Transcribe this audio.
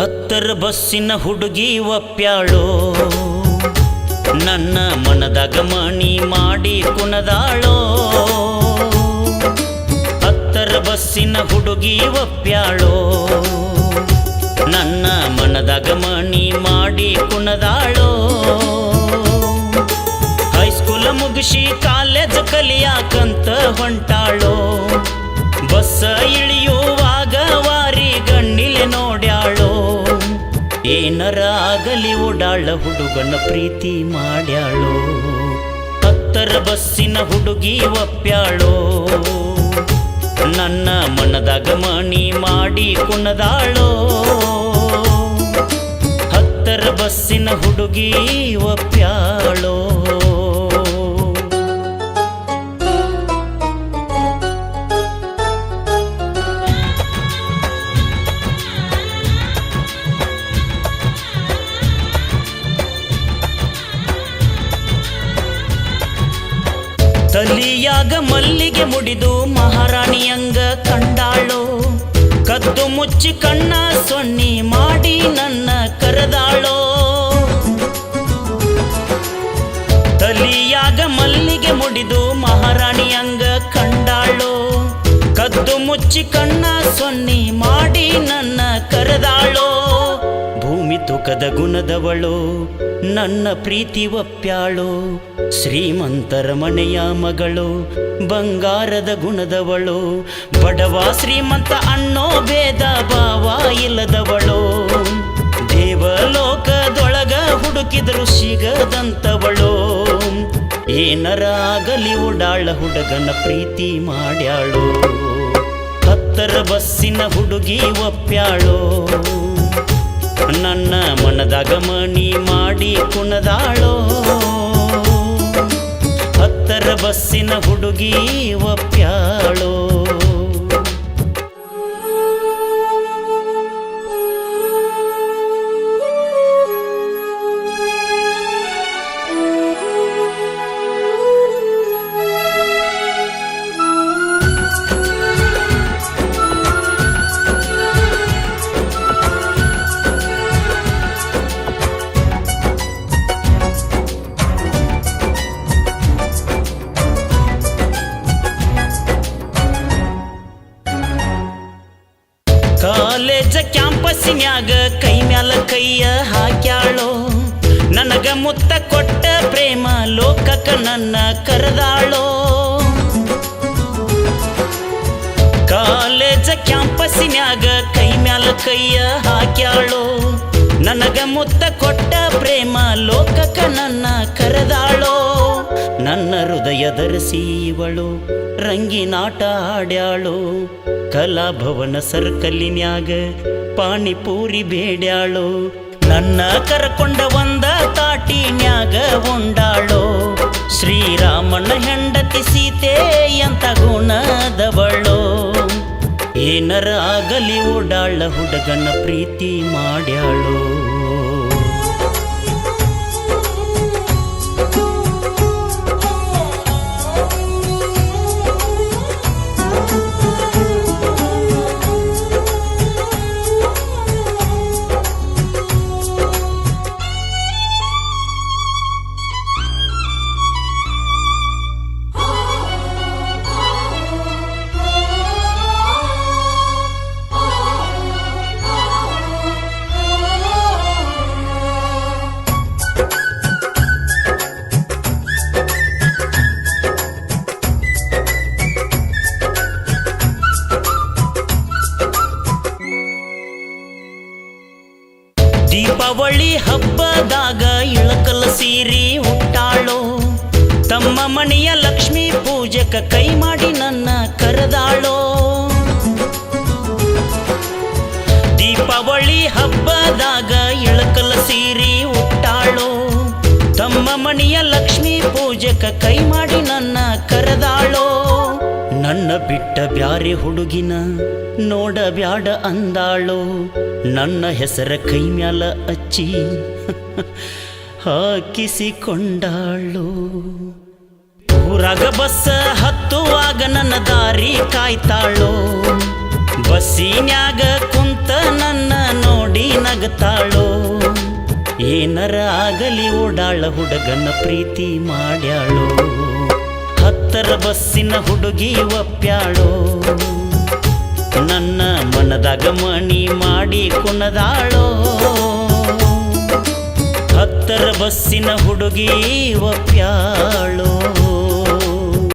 ಹತ್ತರ ಬಸ್ಸಿನ ಹುಡುಗಿ ಒಪ್ಪ್ಯಾಳೋ, ನನ್ನ ಮನದಾಗ ಮಣಿ ಮಾಡಿ ಕುಣದಾಳೋ. ಹತ್ತರ ಬಸ್ಸಿನ ಹುಡುಗಿ ಒಪ್ಪ್ಯಾಳೋ, ನನ್ನ ಮನದಾಗ ಮಣಿ ಮಾಡಿ ಕುಣದಾಳೋ. ಹೈಸ್ಕೂಲ್ ಮುಗಿಸಿ ಕಾಲೇಜ್ ಕಲಿಯಾಕಂತ ಹೊಂಟಾಳೋ. ಬಸ್ಸ ಇಳಿಯುವಾಗ ವಾರಿ ಗಣ್ಣಿಲೆ ನೋಡ್ಯಾಳೋ. ಏನರ ಆಗಲಿ ಓಡಾಳ ಹುಡುಗನ ಪ್ರೀತಿ ಮಾಡ್ಯಾಳೋ. ಹತ್ತರ ಬಸ್ಸಿನ ಹುಡುಗಿ ಒಪ್ಪ್ಯಾಳೋ, ನನ್ನ ಮನದಾಗ ಮಣಿ ಮಾಡಿ ಕುಣದಾಳೋ. ಹತ್ತರ ಬಸ್ಸಿನ ಹುಡುಗಿ ಒಪ್ಪ್ಯಾಳೋ. ತಲಿಯಾಗ ಮಲ್ಲಿಗೆ ಮುಡಿದು ಮಹಾರಾಣಿಯಂಗ ಕಂಡಾಳೋ. ಕದ್ದು ಮುಚ್ಚಿ ಕಣ್ಣ ಸೊನ್ನಿ ಮಾಡಿ ನನ್ನ ಕರೆದಾಳೋ. ತಲಿಯಾಗ ಮಲ್ಲಿಗೆ ಮುಡಿದು ಮಹಾರಾಣಿಯಂಗ ಕಂಡಾಳೋ. ಕದ್ದು ಮುಚ್ಚಿ ಕಣ್ಣ ಸೊನ್ನಿ ಮಾಡಿ ನನ್ನ ಕರೆದಾಳೋ. ಭೂಮಿ ತೂಕದ ಗುಣದವಳು ನನ್ನ ಪ್ರೀತಿ ಒಪ್ಪ್ಯಾಳೋ. ಶ್ರೀಮಂತರ ಮನೆಯ ಮಗಳು ಬಂಗಾರದ ಗುಣದವಳು. ಬಡವ ಶ್ರೀಮಂತ ಅನ್ನೋ ಭೇದ ಭಾವ ಇಲ್ಲದವಳು. ದೇವಲೋಕದೊಳಗ ಹುಡುಕಿದ್ರು ಸಿಗದಂತವಳು. ಏನರ ಆಗಲಿ ಓಡಾಳ ಹುಡುಗನ ಪ್ರೀತಿ ಮಾಡ್ಯಾಳೋ. ಹತ್ತರ ಬಸ್ಸಿನ ಹುಡುಗಿ ಒಪ್ಪ್ಯಾಳೋ, ನನ್ನ ಮನದಾಗ ಮಣಿ ಮಾಡಿ ಕುಣದಾಳೋ. ಹತ್ತರ ಬಸ್ಸಿನ ಹುಡುಗಿ ಒಪ್ಪ್ಯಾಳೋ. ಕಾಲೇಜ ಕ್ಯಾಂಪಸ್ನ್ಯಾಗ ಕೈ ಮ್ಯಾಲ ಕೈಯ ಹಾಕ್ಯಾಳೋ. ನನಗ ಮುತ್ತ ಕೊಟ್ಟ ಪ್ರೇಮ ಲೋಕಕ್ಕ ನನ್ನ ಕರೆದಾಳೋ. ಕಾಲೇಜ ಕ್ಯಾಂಪಸ್ನ್ಯಾಗ ಕೈ ಮ್ಯಾಲ ಕೈಯ ಹಾಕ್ಯಾಳೋ. ನನಗ ಮುತ್ತ ಕೊಟ್ಟ ಪ್ರೇಮ ಲೋಕಕ್ಕ ನನ್ನ ಕರೆದಾಳೋ. ನನ್ನ ಹೃದಯ ಧರಿಸಿವಳು ರಂಗಿನಾಟ ಆಡ್ಯಾಳೋ. ಕಲಾಭವನ ಸರ್ಕಲ್ಲಿನ್ಯಾಗ ಪಾನಿಪೂರಿ ಬೇಡ್ಯಾಳೋ. ನನ್ನ ಕರ್ಕೊಂಡ ಒಂದ ತಾಟಿನ್ಯಾಗ ಉಂಡಾಳೋ. ಶ್ರೀರಾಮನ ಹೆಂಡತಿ ಸೀತೆ ಅಂತ ಗುಣದವಳೋ. ಏನರ ಆಗಲಿ ಓಡಾಳ ಹುಡುಗನ ಪ್ರೀತಿ ಮಾಡ್ಯಾಳೋ. ದೀಪಾವಳಿ ಹಬ್ಬದಾಗ ಇಳಕಲ ಸೀರಿ ಉಟ್ಟಾಳೋ. ತಮ್ಮ ಮನೆಯ ಲಕ್ಷ್ಮೀ ಪೂಜಕ ಕೈ ಮಾಡಿ ನನ್ನ ಕರೆದಾಳೋ. ದೀಪಾವಳಿ ಹಬ್ಬದಾಗ ಇಳಕಲ ಸೀರಿ ಉಟ್ಟಾಳೋ. ತಮ್ಮ ಮನೆಯ ಲಕ್ಷ್ಮೀ ಪೂಜಕ ಕೈ ಮಾಡಿ ನನ್ನ ಕರೆದಾಳೋ. ನನ್ನ ನನ್ನ ಬಿಟ್ಟ ಬ್ಯಾರೆ ಹುಡುಗಿನ ನೋಡಬ್ಯಾಡ ಅಂದಾಳೋ, ನನ್ನ ಹೆಸರ ಕೈ ಮ್ಯಾಲ ಅಚ್ಚಿ ಹಾಕಿಸಿಕೊಂಡಾಳು. ಊರಾಗ ಬಸ್ಸ ಹತ್ತುವಾಗ ನನ್ನ ದಾರಿ ಕಾಯ್ತಾಳೋ, ಬಸ್ಸಿನ್ಯಾಗ ಕುಂತ ನನ್ನ ನೋಡಿ ನಗತಾಳೋ. ಏನರ ಆಗಲಿ ಓಡಾಳ ಹುಡುಗನ ಪ್ರೀತಿ ಮಾಡ್ಯಾಳೋ, ಹತ್ತರ ಬಸ್ಸಿನ ಹುಡುಗಿ ಒಪ್ಪ್ಯಾಳೋ. ನನ್ನ ಮನದಾಗ ಮಣಿ ಮಾಡಿ ಕುಣದಾಳೋ, ಹತ್ತರ ಬಸ್ಸಿನ ಹುಡುಗಿ ಒಪ್ಪ್ಯಾಳೋ.